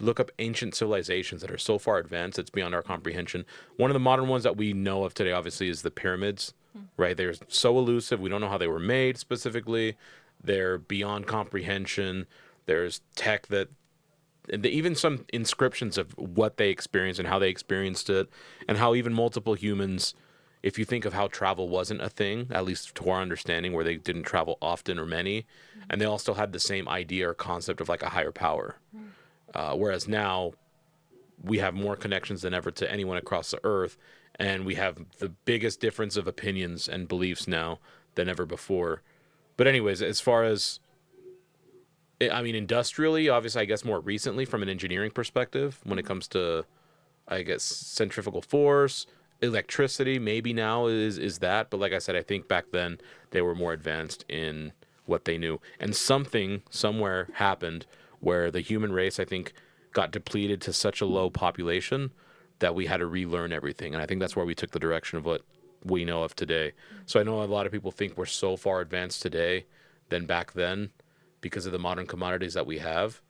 Look up ancient civilizations that are so far advanced it's beyond our comprehension. One of the modern ones that we know of today, obviously, is the pyramids, right? They're so elusive. We don't know how they were made specifically. They're beyond comprehension. There's tech that, and even some inscriptions of what they experienced and how they experienced it, and how even multiple humans, if you think of how travel wasn't a thing, at least to our understanding, where they didn't travel often or many, and they all still had the same idea or concept of like a higher power. Whereas now we have more connections than ever to anyone across the earth, and we have the biggest difference of opinions and beliefs now than ever before. But anyways, as far as, I mean, industrially, obviously, I guess more recently from an engineering perspective, when it comes to, I guess, centrifugal force, electricity, maybe now is that. But like I said, I think back then they were more advanced in what they knew. And something somewhere happened where the human race, I think, got depleted to such a low population that we had to relearn everything. And I think that's where we took the direction of what we know of today. So I know a lot of people think we're so far advanced today than back then because of the modern commodities that we have.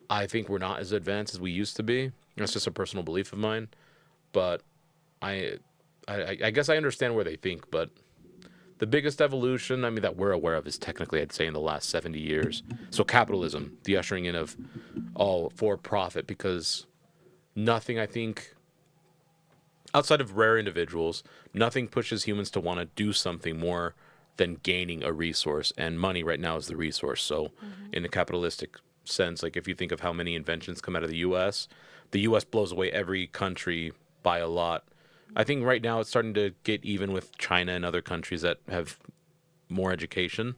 I think we're not as advanced as we used to be. That's just a personal belief of mine. But I guess I understand where they think, but the biggest evolution, I mean, that we're aware of is technically, I'd say, in the last 70 years. So capitalism, the ushering in of all for profit, because nothing, I think, outside of rare individuals, nothing pushes humans to want to do something more than gaining a resource. And money right now is the resource. So in the capitalistic sense, like if you think of how many inventions come out of the U.S., the U.S. blows away every country by a lot. I think right now it's starting to get even with China and other countries that have more education.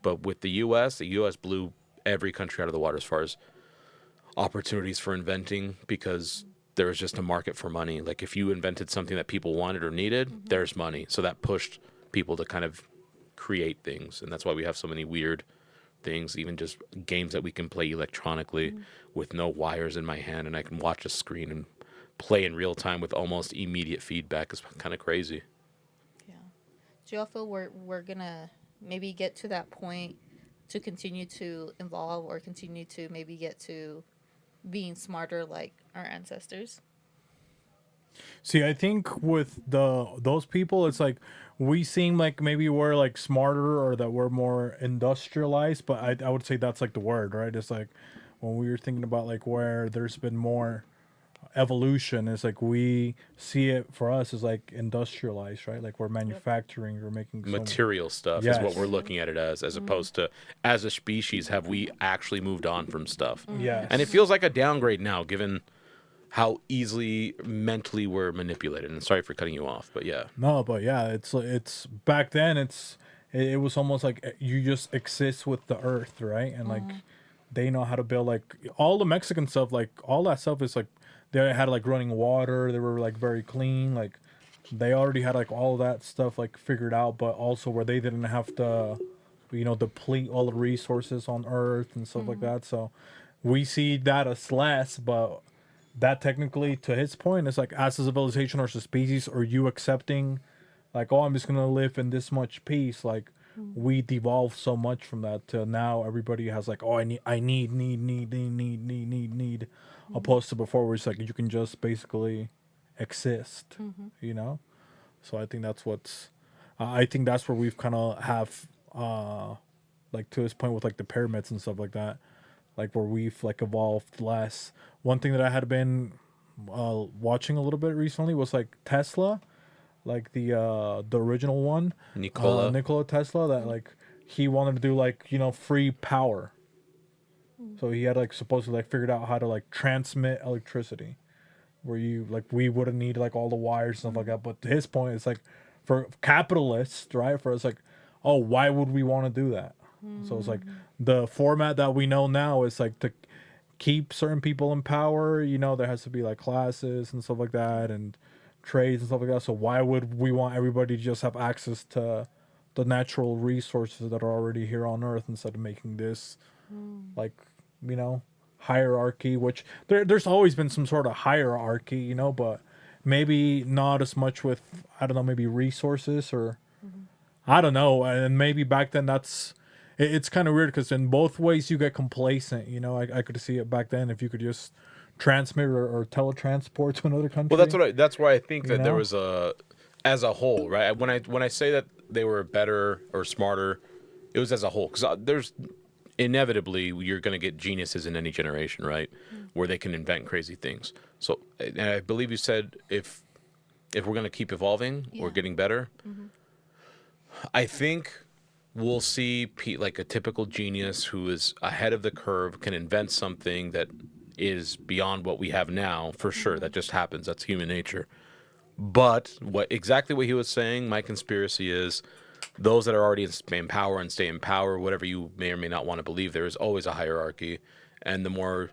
But with the U.S., blew every country out of the water as far as opportunities for inventing, because there was just a market for money. Like if you invented something that people wanted or needed, there's money. So that pushed people to kind of create things. And that's why we have so many weird things, even just games that we can play electronically with no wires in my hand, and I can watch a screen and play in real time with almost immediate feedback. Is kind of crazy. Yeah. Do y'all feel we're gonna maybe get to that point to continue to evolve, or continue to maybe get to being smarter like our ancestors? See, I think with those people, it's like we seem like maybe we're like smarter or that we're more industrialized, but I would say that's like the word, right? It's like when we were thinking about like where there's been more evolution, it's like we see it for us as like industrialized, right? Like we're manufacturing, we're making Material stuff is what we're looking at it as opposed to, as a species, have we actually moved on from stuff? Yes. And it feels like a downgrade now, given how easily mentally we're manipulated. And sorry for cutting you off, but yeah. No, but yeah, it's back then. It was almost like you just exist with the earth, right? And like they know how to build like all the Mexican stuff, like all that stuff is like they had like running water. They were like very clean. Like they already had like all that stuff like figured out, but also where they didn't have to deplete all the resources on Earth and stuff like Mm-hmm. that. So we see that as less, but that technically, to his point, is like as a civilization or as a species, are you accepting, like, oh, I'm just gonna live in this much peace? Like, we devolved so much from that to now everybody has like, oh, I need, opposed to before where it's like you can just basically exist, Mm-hmm. you know. So I think that's what's, I think that's where we've kind of have, like to his point with like the pyramids and stuff like that, like where we've like evolved less. One thing that I had been watching a little bit recently was like Tesla, like the original one, Nikola. Nikola Tesla, that like he wanted to do like free power. So he had like supposedly like figured out how to like transmit electricity, where you like we wouldn't need like all the wires and stuff like that. But to his point, it's like for capitalists, right? For us, like, oh, why would we want to do that? So it's like the format that we know now is like to keep certain people in power. There has to be like classes and stuff like that, and trades and stuff like that. So why would we want everybody to just have access to the natural resources that are already here on Earth instead of making this like hierarchy? Which there's always been some sort of hierarchy, but maybe not as much with, I don't know, maybe resources or I don't know. And maybe back then it's kind of weird because in both ways you get complacent. I could see it back then if you could just transmit or teletransport to another country. Well, that's why I think that there know? was as a whole, right? When I say that they were better or smarter, it was as a whole, because there's inevitably you're going to get geniuses in any generation, right? Where they can invent crazy things. So, and I believe you said if we're going to keep evolving or Yeah. getting better, I think we'll see like a typical genius who is ahead of the curve can invent something that is beyond what we have now, for sure. That just happens. That's human nature. But exactly what he was saying, my conspiracy is those that are already in power and stay in power, whatever you may or may not want to believe, there is always a hierarchy. And the more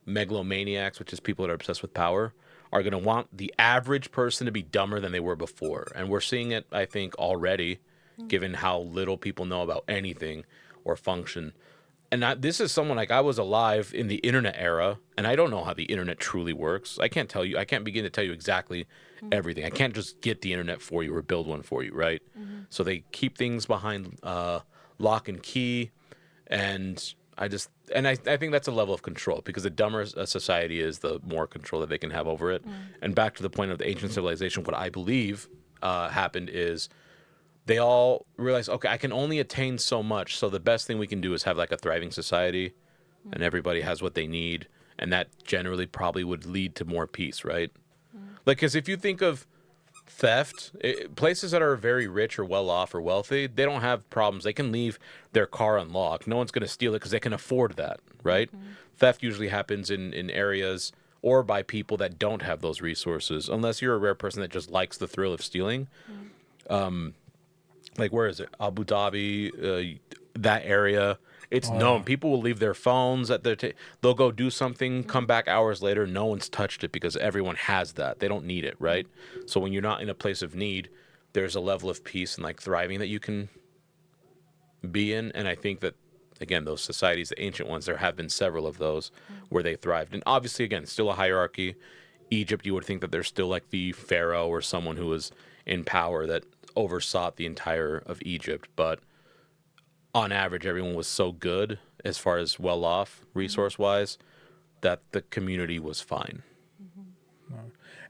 megalomaniacs, which is people that are obsessed with power, are going to want the average person to be dumber than they were before. And we're seeing it, I think, already, given how little people know about anything or function. And this is someone like I was alive in the internet era, and I don't know how the internet truly works. I can't tell you. I can't begin to tell you exactly everything. I can't just get the internet for you or build one for you, right? So they keep things behind lock and key, and I think that's a level of control, because the dumber a society is, the more control that they can have over it. And back to the point of the ancient civilization, what I believe happened is they all realize, okay, I can only attain so much. So the best thing we can do is have like a thriving society, and everybody has what they need. And that generally probably would lead to more peace, right? Like, because if you think of theft, places that are very rich or well off or wealthy, they don't have problems. They can leave their car unlocked. No one's going to steal it because they can afford that, right? Theft usually happens in areas or by people that don't have those resources, unless you're a rare person that just likes the thrill of stealing. Like, where is it? Abu Dhabi, that area. It's known. Yeah. People will leave their phones at their. They'll go do something, come back hours later. No one's touched it because everyone has that. They don't need it, right? So when you're not in a place of need, there's a level of peace and like thriving that you can be in. And I think that, again, those societies, the ancient ones, there have been several of those where they thrived. And obviously, again, still a hierarchy. Egypt, you would think that there's still like the pharaoh or someone who was in power that oversaw the entire of Egypt, but on average, everyone was so good as far as well off resource wise that the community was fine.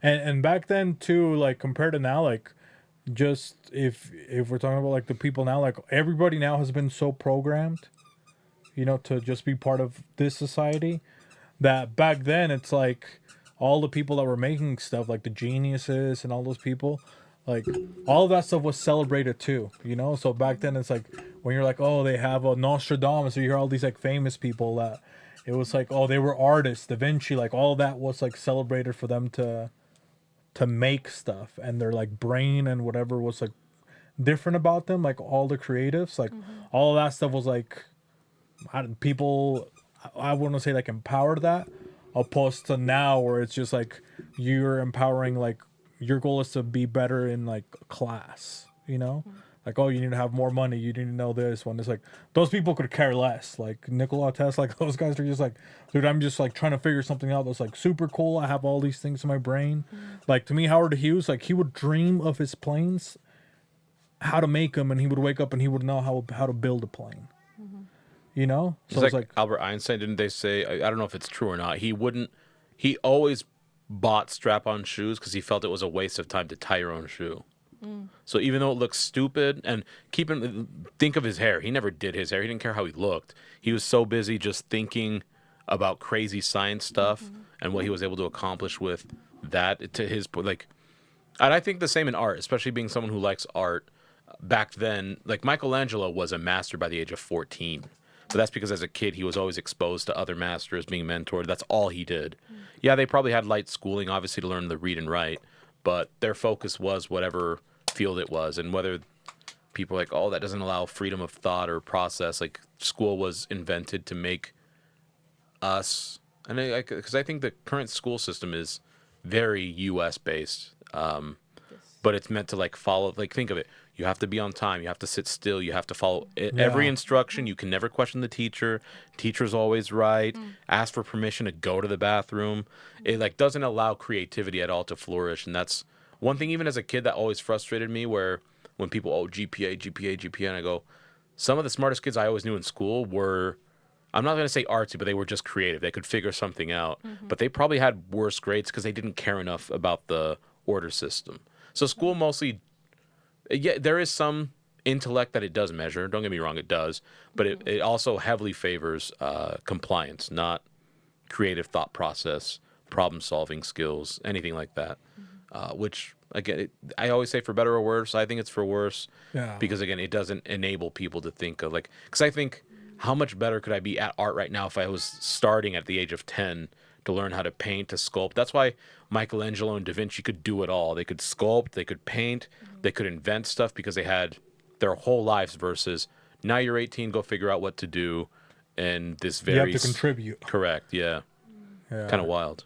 And back then too, like compared to now, like just if we're talking about like the people now, like everybody now has been so programmed, to just be part of this society, that back then it's like all the people that were making stuff, like the geniuses and all those people, like all of that stuff was celebrated too, so back then it's like when you're like, oh, they have a Nostradamus, or you hear all these like famous people that it was like, oh, they were artists, Da Vinci, like all that was like celebrated for them to make stuff, and their like brain and whatever was like different about them, like all the creatives, like all of that stuff was like people, I wouldn't say like empowered that, opposed to now where it's just like you're empowering, like your goal is to be better in like class, like, oh, you need to have more money, you need to know this. When it's like those people could care less. Like Nikola Tesla, like those guys are just like, dude, I'm just like trying to figure something out that's like super cool. I have all these things in my brain. Like to me, Howard Hughes, like he would dream of his planes, how to make them, and he would wake up and he would know how to build a plane. You know, It's like Albert Einstein, didn't they say? I don't know if it's true or not. He always bought strap-on shoes because he felt it was a waste of time to tie your own shoe. So even though it looks stupid, and think of his hair. He never did his hair. He didn't care how he looked. He was so busy just thinking about crazy science stuff and what he was able to accomplish with that to his like. And I think the same in art, especially being someone who likes art. Back then, like Michelangelo was a master by the age of 14. But that's because as a kid, he was always exposed to other masters, being mentored. That's all he did. Yeah, they probably had light schooling, obviously, to learn to read and write. But their focus was whatever field it was. And whether people are like, oh, that doesn't allow freedom of thought or process. Like, school was invented to make us. And because I think the current school system is very U.S. based. But it's meant to like follow, like think of it. You have to be on time. You have to sit still. You have to follow every instruction. You can never question the teacher. Teacher's always right. Ask for permission to go to the bathroom. It like doesn't allow creativity at all to flourish. And that's one thing, even as a kid, that always frustrated me, where when people, oh, GPA, and I go, some of the smartest kids I always knew in school were, I'm not going to say artsy, but they were just creative. They could figure something out. But they probably had worse grades because they didn't care enough about the order system. So school mostly, yeah, there is some intellect that it does measure. Don't get me wrong, it does. But it also heavily favors compliance, not creative thought process, problem-solving skills, anything like that. Which, again, I always say for better or worse. I think it's for worse. Yeah. Because, again, it doesn't enable people to think of, like, because I think, how much better could I be at art right now if I was starting at the age of 10 to learn how to paint, to sculpt? That's why Michelangelo and Da Vinci could do it all. They could sculpt, they could paint, they could invent stuff because they had their whole lives versus now you're 18, go figure out what to do. And this very... You have to contribute. Correct, yeah. Kind of wild.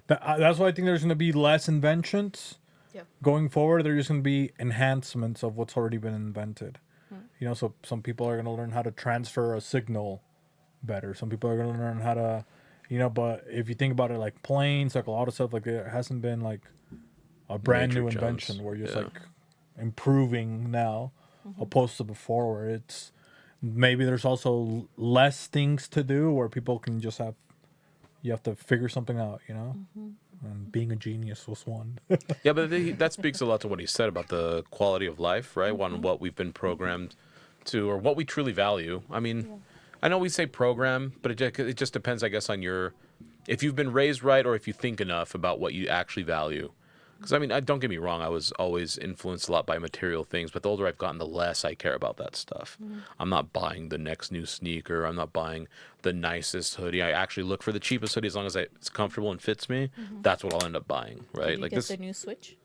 That's why I think there's going to be less inventions. Yep. Going forward, there's going to be enhancements of what's already been invented. You know, so some people are going to learn how to transfer a signal better. Some people are going to learn how to, you know, but if you think about it, like planes, like a lot of stuff, like there hasn't been like a brand new invention where you're just like improving now opposed to before, where it's maybe there's also less things to do where people can just have, you have to figure something out, you know? And being a genius was one. Yeah, but that speaks a lot to what he said about the quality of life, right? On what we've been programmed to, or what we truly value. I mean, I know we say program, but it just depends, I guess, on if you've been raised right or if you think enough about what you actually value. Because, I mean, don't get me wrong, I was always influenced a lot by material things, but the older I've gotten, the less I care about that stuff. I'm not buying the next new sneaker. I'm not buying the nicest hoodie. I actually look for the cheapest hoodie as long as it's comfortable and fits me. That's what I'll end up buying, right? Did you get the new Switch?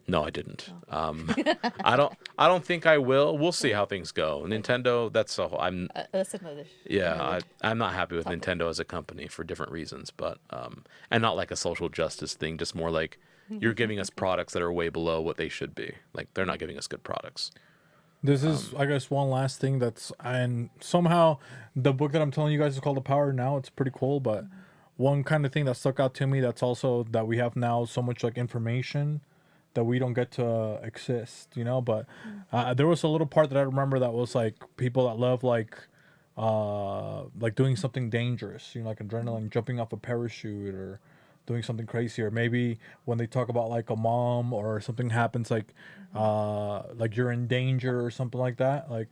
No, I didn't. I don't think I will. We'll see how things go. Nintendo, that's another. Yeah, I'm not happy with Nintendo as a company for different reasons, but and not like a social justice thing, just more like you're giving us products that are way below what they should be. Like they're not giving us good products. This is, I guess, one last thing and somehow the book that I'm telling you guys is called The Power Now. It's pretty cool, but one kind of thing that stuck out to me, that's also that we have now so much like information that we don't get to exist, you know? But there was a little part that I remember that was like people that love like doing something dangerous, you know, like adrenaline, jumping off a parachute or doing something crazy, or maybe when they talk about like a mom or something happens like you're in danger or something like that, like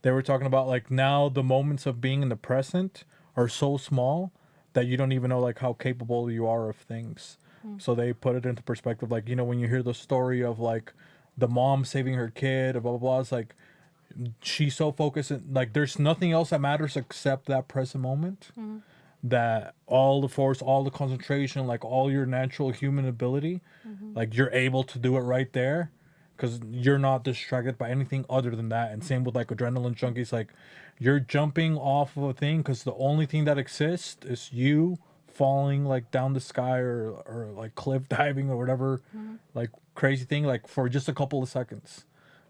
they were talking about like now the moments of being in the present are so small that you don't even know like how capable you are of things. So they put it into perspective, like, you know, when you hear the story of like the mom saving her kid, blah blah blah, it's like she's so focused like there's nothing else that matters except that present moment. That all the force, all the concentration, like all your natural human ability, like you're able to do it right there because you're not distracted by anything other than that. And same with like adrenaline junkies, like you're jumping off of a thing because the only thing that exists is you falling like down the sky or like cliff diving or whatever like crazy thing, like for just a couple of seconds.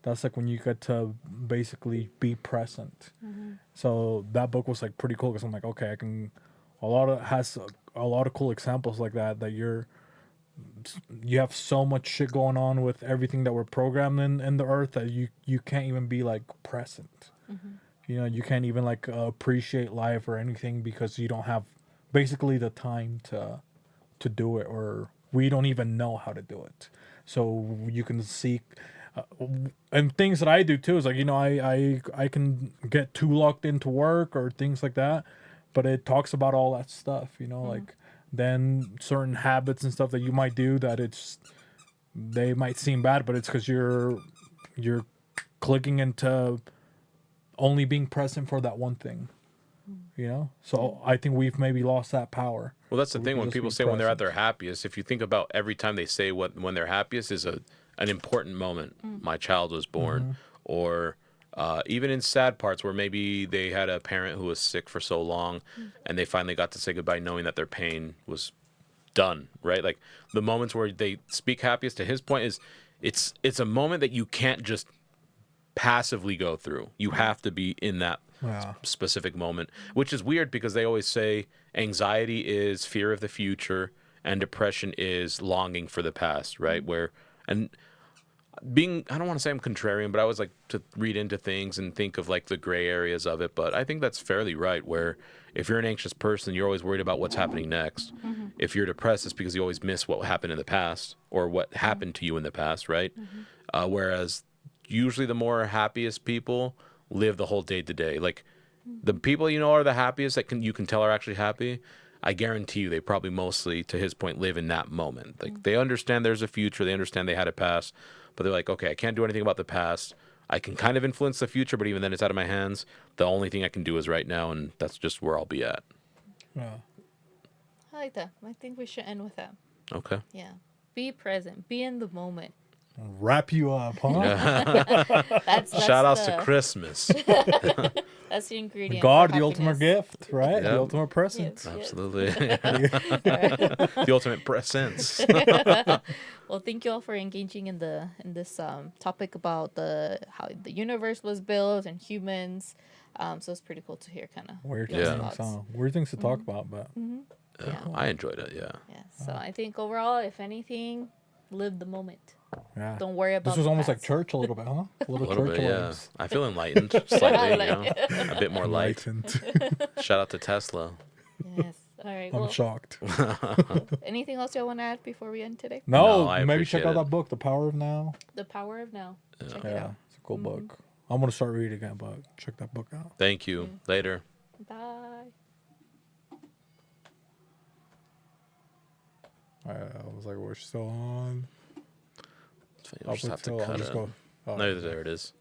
that's like when you get to basically be present. So that book was like pretty cool because I'm like, okay, I can. A lot of has a lot of cool examples like that. That you have so much shit going on with everything that we're programmed in the earth that you can't even be like present. You know, you can't even like appreciate life or anything because you don't have basically the time to do it, or we don't even know how to do it. So you can seek and things that I do too is like, you know, I can get too locked into work or things like that, but it talks about all that stuff, you know, like then certain habits and stuff that you might do that they might seem bad, but it's because you're clicking into only being present for that one thing, you know. So I think we've maybe lost that power. Well, that's the We thing can when just people be say when they're at present. their happiest. If you think about every time they say when they're happiest is an important moment. My child was born, or even in sad parts where maybe they had a parent who was sick for so long, and they finally got to say goodbye, knowing that their pain was done. Right, like the moments where they speak happiest. To his point, is it's a moment that you can't just passively go through. You have to be in that Yeah. specific moment, which is weird because they always say anxiety is fear of the future and depression is longing for the past, right? Where and being I don't want to say I'm contrarian, but I always like to read into things and think of like the gray areas of it, but I think that's fairly right where if you're an anxious person, you're always worried about what's happening next. If you're depressed, it's because you always miss what happened in the past or what happened to you in the past, right? Whereas usually the more happiest people live the whole day to day. Like the people you know are the happiest that you can tell are actually happy. I guarantee you they probably mostly, to his point, live in that moment. Like they understand there's a future, they understand they had a past, but they're like, okay, I can't do anything about the past. I can kind of influence the future, but even then it's out of my hands. The only thing I can do is right now, and that's just where I'll be at. Yeah. I like that. I think we should end with that. Okay. Yeah. Be present. Be in the moment. Wrap you up, huh? That's Shout outs to the Christmas. that's the ingredient. God, for the ultimate happiness. gift, right? The Yep. ultimate present. Yes. Absolutely. The ultimate presence. Well, thank you all for engaging in this topic about how the universe was built and humans. So it's pretty cool to hear kind of Weird Yeah. things, huh? Weird things to talk about, but Yeah. I enjoyed it, yeah. Yeah. So I think overall, if anything, live the moment. yeah. Don't worry about. This was the almost like past. church a little bit, huh? A A little little church bit, yeah. vibes. I feel enlightened slightly, you know, Like- a bit more light. Enlightened. Shout out to Tesla. Yes. All right. I'm Well, shocked. anything else y'all want to add before we end today? No, I maybe check appreciate out it. that book, The Power of Now. The Power of Now. Check it Yeah, out. it's a cool book. I'm gonna start reading it, but check that book out. Thank you. Later. Bye. I was like, we're still on. I'll just have to I'll cut just it. go. Oh, No, there it is.